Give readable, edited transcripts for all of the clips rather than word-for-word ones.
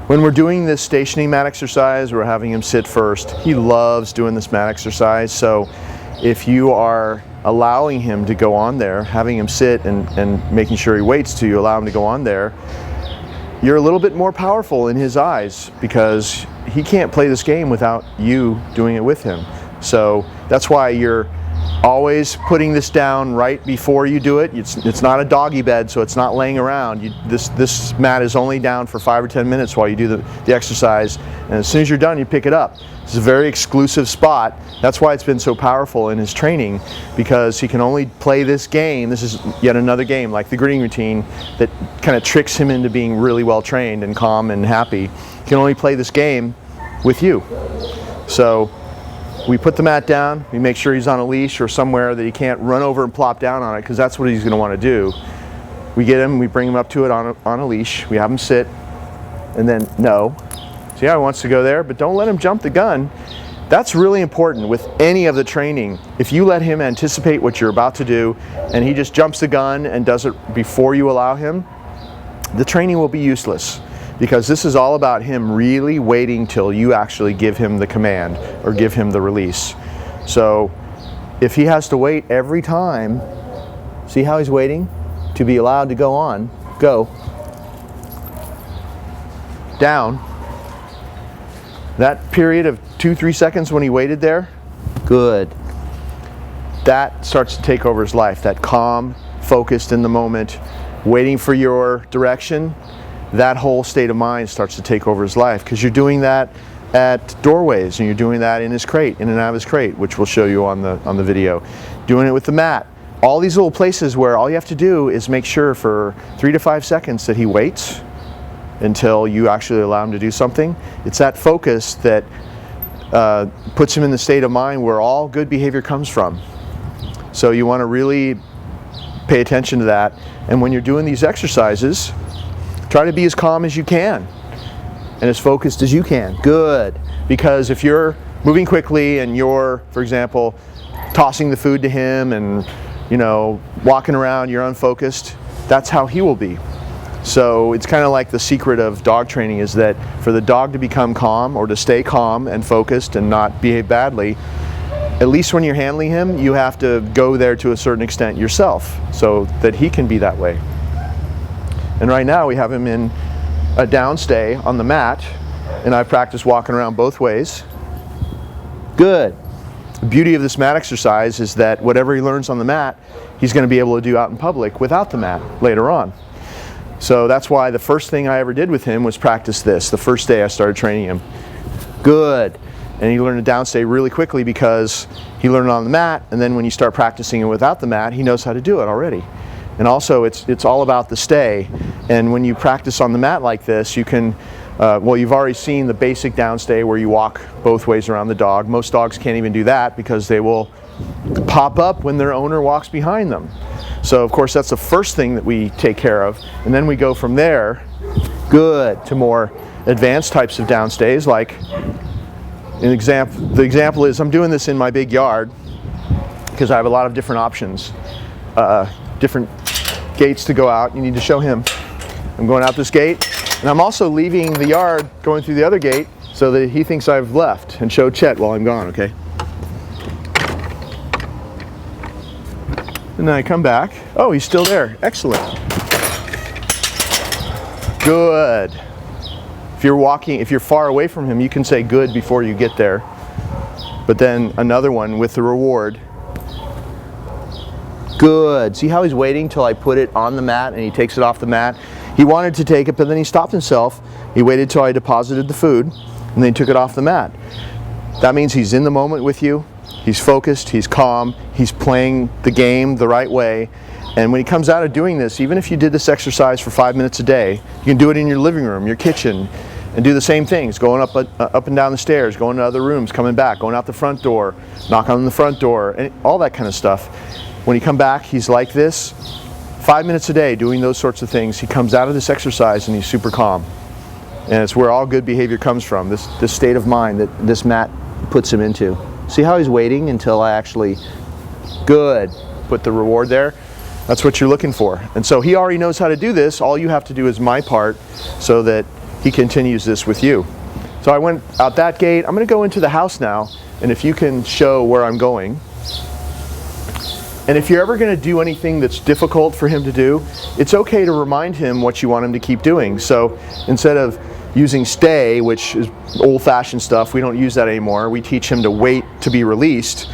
When we're doing this stationing mat exercise, we're having him sit first. He loves doing this mat exercise, so if you are allowing him to go on there, having him sit and making sure he waits till you allow him to go on there, you're a little bit more powerful in his eyes because he can't play this game without you doing it with him. So that's why you're always putting this down right before you do it. It's not a doggy bed, so it's not laying around. This mat is only down for 5 or 10 minutes while you do the exercise, and as soon as you're done, you pick it up. It's a very exclusive spot. That's why it's been so powerful in his training, because he can only play this game. This is yet another game like the gritting routine that kind of tricks him into being really well trained and calm and happy. He can only play this game with you. So we put the mat down, we make sure he's on a leash or somewhere that he can't run over and plop down on it, because that's what he's going to want to do. We get him, we bring him up to it on a leash, we have him sit, and then no. See how he wants to go there, but don't let him jump the gun. That's really important with any of the training. If you let him anticipate what you're about to do and he just jumps the gun and does it before you allow him, the training will be useless. Because this is all about him really waiting till you actually give him the command or give him the release. So if he has to wait every time, see how he's waiting to be allowed to go on, go, down. That period of 2-3 seconds when he waited there, good. That starts to take over his life, that calm, focused in the moment, waiting for your direction. That whole state of mind starts to take over his life, because you're doing that at doorways and you're doing that in his crate, in and out of his crate, which we'll show you on the video. Doing it with the mat. All these little places where all you have to do is make sure for 3 to 5 seconds that he waits until you actually allow him to do something. It's that focus that puts him in the state of mind where all good behavior comes from. So you want to really pay attention to that. And when you're doing these exercises, try to be as calm as you can and as focused as you can. Good. Because if you're moving quickly and you're, for example, tossing the food to him and, you know, walking around, you're unfocused, that's how he will be. So it's kind of like the secret of dog training is that for the dog to become calm or to stay calm and focused and not behave badly, at least when you're handling him, you have to go there to a certain extent yourself so that he can be that way. And right now we have him in a downstay on the mat, and I practice walking around both ways. Good. The beauty of this mat exercise is that whatever he learns on the mat, he's going to be able to do out in public without the mat later on. So that's why the first thing I ever did with him was practice this, the first day I started training him. Good. And he learned to downstay really quickly because he learned it on the mat, and then when you start practicing it without the mat, he knows how to do it already. And also it's all about the stay. And when you practice on the mat like this, you can, well, you've already seen the basic downstay where you walk both ways around the dog. Most dogs can't even do that because they will pop up when their owner walks behind them. So of course that's the first thing that we take care of. And then we go from there, good, to more advanced types of downstays. Like the example is I'm doing this in my big yard because I have a lot of different options. Different gates to go out. You need to show him. I'm going out this gate, and I'm also leaving the yard going through the other gate so that he thinks I've left, and show Chet while I'm gone, okay? And then I come back. Oh, he's still there. Excellent. Good. If you're walking, if you're far away from him, you can say good before you get there. But then another one with the reward. Good. See how he's waiting till I put it on the mat and he takes it off the mat? He wanted to take it, but then he stopped himself. He waited till I deposited the food, and then he took it off the mat. That means he's in the moment with you. He's focused, he's calm, he's playing the game the right way. And when he comes out of doing this, even if you did this exercise for 5 minutes a day, you can do it in your living room, your kitchen, and do the same things, going up and down the stairs, going to other rooms, coming back, going out the front door, knock on the front door, and all that kind of stuff. When he come back, he's like this, 5 minutes a day doing those sorts of things. He comes out of this exercise and he's super calm. And it's where all good behavior comes from, this state of mind that this mat puts him into. See how he's waiting until I actually, good, put the reward there? That's what you're looking for. And so he already knows how to do this. All you have to do is my part so that he continues this with you. So I went out that gate. I'm going to go into the house now, and if you can show where I'm going. And if you're ever going to do anything that's difficult for him to do, it's okay to remind him what you want him to keep doing. So instead of using stay, which is old-fashioned stuff, we don't use that anymore. We teach him to wait to be released.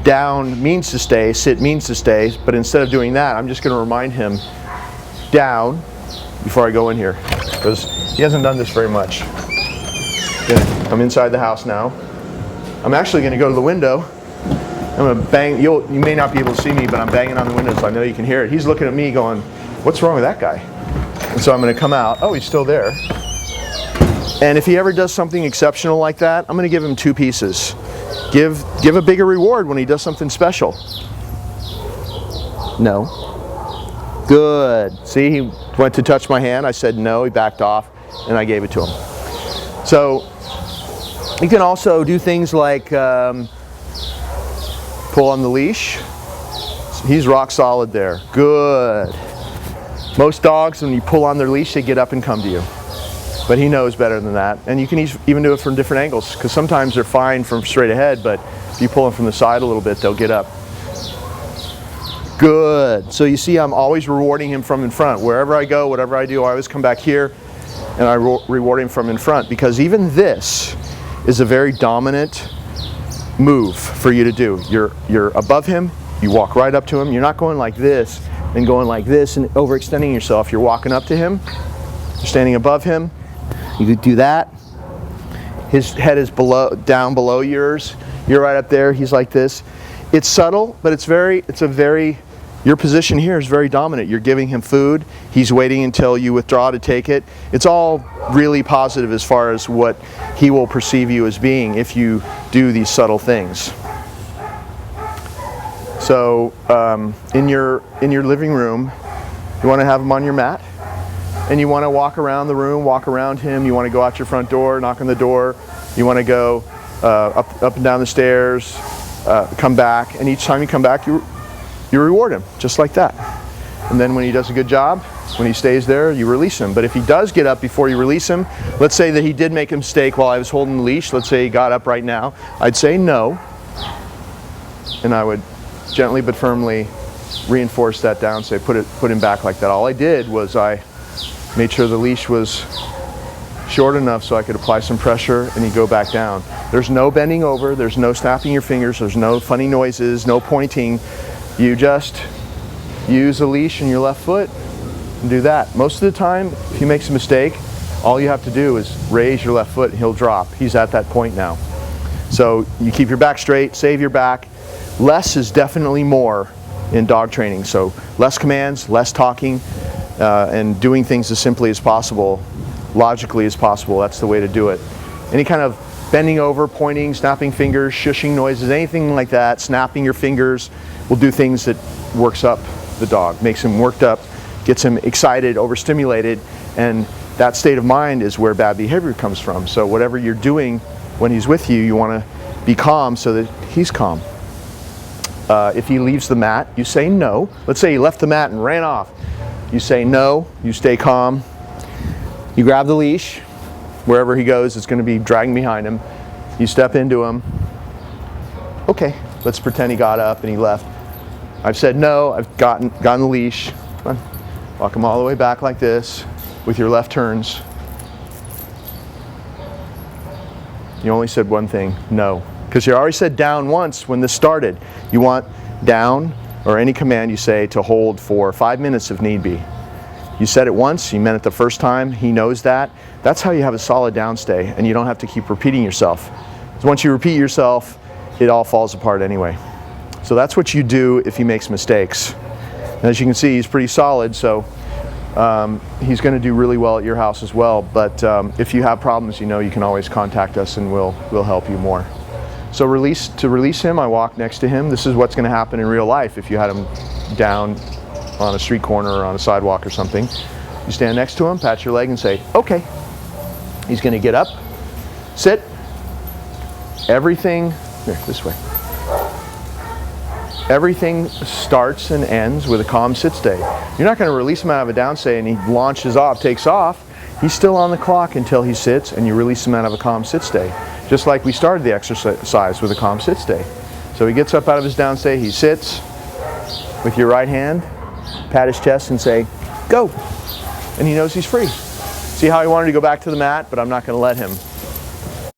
Down means to stay, sit means to stay, but instead of doing that, I'm just going to remind him down before I go in here, because he hasn't done this very much. I'm inside the house now. I'm actually going to go to the window. I'm going to bang. You may not be able to see me, but I'm banging on the window so I know you can hear it. He's looking at me going, what's wrong with that guy? And so I'm going to come out. Oh, he's still there. And if he ever does something exceptional like that, I'm going to give him 2 pieces. Give a bigger reward when he does something special. No. Good. See, he went to touch my hand. I said no. He backed off, and I gave it to him. So you can also do things like pull on the leash. He's rock solid there. Good. Most dogs, when you pull on their leash, they get up and come to you. But he knows better than that. And you can even do it from different angles, because sometimes they're fine from straight ahead, but if you pull them from the side a little bit, they'll get up. Good. So you see, I'm always rewarding him from in front. Wherever I go, whatever I do, I always come back here and I reward him from in front, because even this is a very dominant move for you to do. You're above him, you walk right up to him. You're not going like this and going like this and overextending yourself. You're walking up to him, you're standing above him. You could do that. His head is down below yours. You're right up there. He's like this. It's subtle, but your position here is very dominant. You're giving him food. He's waiting until you withdraw to take it. It's all really positive as far as what he will perceive you as being if you do these subtle things. So in your living room, you want to have him on your mat, and you want to walk around the room, walk around him. You want to go out your front door, knock on the door. You want to go up and down the stairs, come back, and each time you come back, you reward him, just like that. And then when he does a good job, when he stays there, you release him. But if he does get up before you release him, let's say that he did make a mistake while I was holding the leash, let's say he got up right now, I'd say no, and I would gently but firmly reinforce that down, say put him back like that. All I did was I made sure the leash was short enough so I could apply some pressure and he'd go back down. There's no bending over, there's no snapping your fingers, there's no funny noises, no pointing. You just use a leash in your left foot and do that. Most of the time, if he makes a mistake, all you have to do is raise your left foot and he'll drop. He's at that point now. So you keep your back straight, save your back. Less is definitely more in dog training. So less commands, less talking, and doing things as simply as possible, logically as possible. That's the way to do it. Any kind of bending over, pointing, snapping fingers, shushing noises, anything like that, snapping your fingers, will do things that works up the dog, makes him worked up, gets him excited, overstimulated, and that state of mind is where bad behavior comes from. So whatever you're doing when he's with you, you want to be calm so that he's calm. If he leaves the mat, you say no. Let's say he left the mat and ran off. You say no, you stay calm. You grab the leash. Wherever he goes, it's going to be dragging behind him. You step into him. Okay, let's pretend he got up and he left. I've said no, I've gotten the leash. Come on. Walk him all the way back like this with your left turns. You only said one thing, no. Because you already said down once when this started. You want down, or any command you say, to hold for 5 minutes if need be. You said it once, you meant it the first time, he knows that. That's how you have a solid downstay, and you don't have to keep repeating yourself. Because once you repeat yourself, it all falls apart anyway. So that's what you do if he makes mistakes. And as you can see, he's pretty solid, so he's going to do really well at your house as well. But if you have problems, you know you can always contact us and we'll help you more. So to release him, I walk next to him. This is what's going to happen in real life if you had him down on a street corner or on a sidewalk or something. You stand next to him, pat your leg and say, okay. He's going to get up, sit, everything, here, this way. Everything starts and ends with a calm sit stay. You're not going to release him out of a down stay and he launches off, takes off. He's still on the clock until he sits, and you release him out of a calm sit stay. Just like we started the exercise with a calm sit stay. So he gets up out of his down stay, he sits with your right hand, pat his chest and say, go. And he knows he's free. See how he wanted to go back to the mat, but I'm not going to let him.